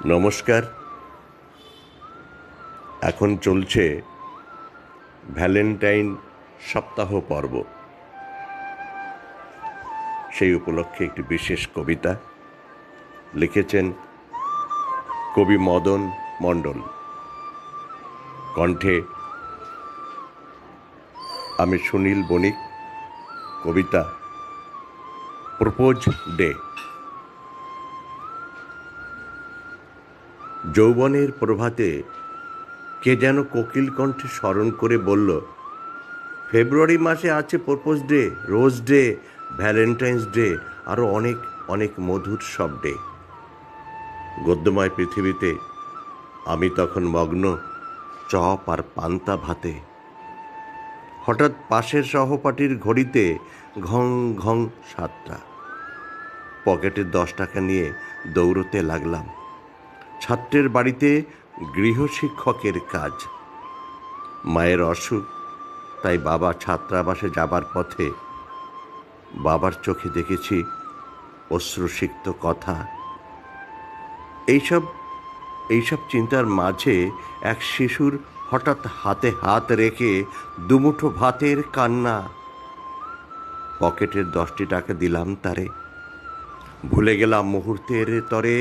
নমস্কার। এখন চলছে ভ্যালেন্টাইন সপ্তাহ পর্ব। সেই উপলক্ষে একটি বিশেষ কবিতা লিখেছেন কবি মদন মণ্ডল। কণ্ঠে আমি সুনীল বণিক। কবিতা প্রপোজ ডে। যৌবনের প্রভাতে কে যেন কোকিল কণ্ঠে স্মরণ করে বলল, ফেব্রুয়ারি মাসে আছে propose day, rose day, Valentine's day, আরও অনেক অনেক মধুর সব ডে। গদ্যময় পৃথিবীতে আমি তখন মগ্ন চপ আর পান্তা ভাতে। হঠাৎ পাশের সহপাঠীর ঘড়িতে ঘং ঘং 7টা। পকেটে 10 টাকা নিয়ে দৌড়তে লাগলাম। ছাত্রের বাড়িতে গৃহশিক্ষকের কাজ। মায়ের অসুখ, তাই বাবা ছাত্রাবাসে যাবার পথে বাবার চোখে দেখেছি অশ্রুসিক্ত কথা। এইসব চিন্তার মাঝে এক শিশুর হঠাৎ হাতে হাত রেখে দুমুঠো ভাতের কান্না। পকেটের 10টি টাকা দিলাম তারে। ভুলে গেলাম মুহূর্তের তরে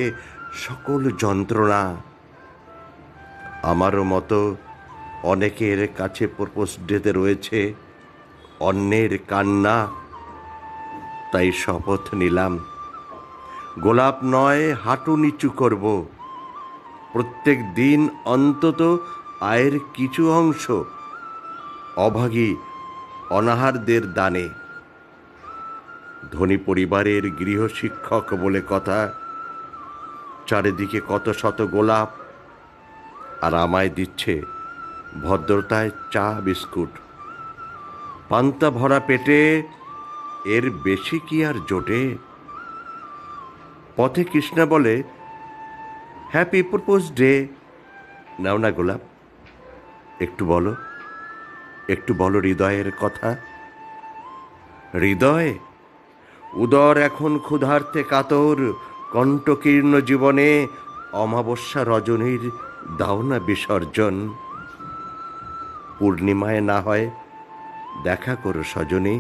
সকল যন্ত্রণা। আমারও মতো অনেকের কাছে প্রপোজ ডেতে রয়েছে অন্যের কান্না। তাই শপথ নিলাম, গোলাপ নয় হাঁটু নিচু করব। প্রত্যেক দিন অন্তত আয়ের কিছু অংশ অভাগী অনাহারদের দানে। ধনী পরিবারের গৃহশিক্ষক বলে কথা। চারিদিকে কত শত গোলাপ, আর আমায় দিচ্ছে ভদ্রতায় চা বিস্কুট। পান্তা ভরা পেটে এর বেশি কি আর জোটে? পথে কৃষ্ণা বলে, হ্যাপি প্রপোজ ডে। নাও না গোলাপ, একটু বলো হৃদয়ের কথা। হৃদয় উদর এখন ক্ষুধার্তে কাতর, কণ্ঠকীর্ণ জীবনে অমাবস্যা রজনীর দাও না বিসর্জন। পূর্ণিমায় না হয় দেখা করো সজনী।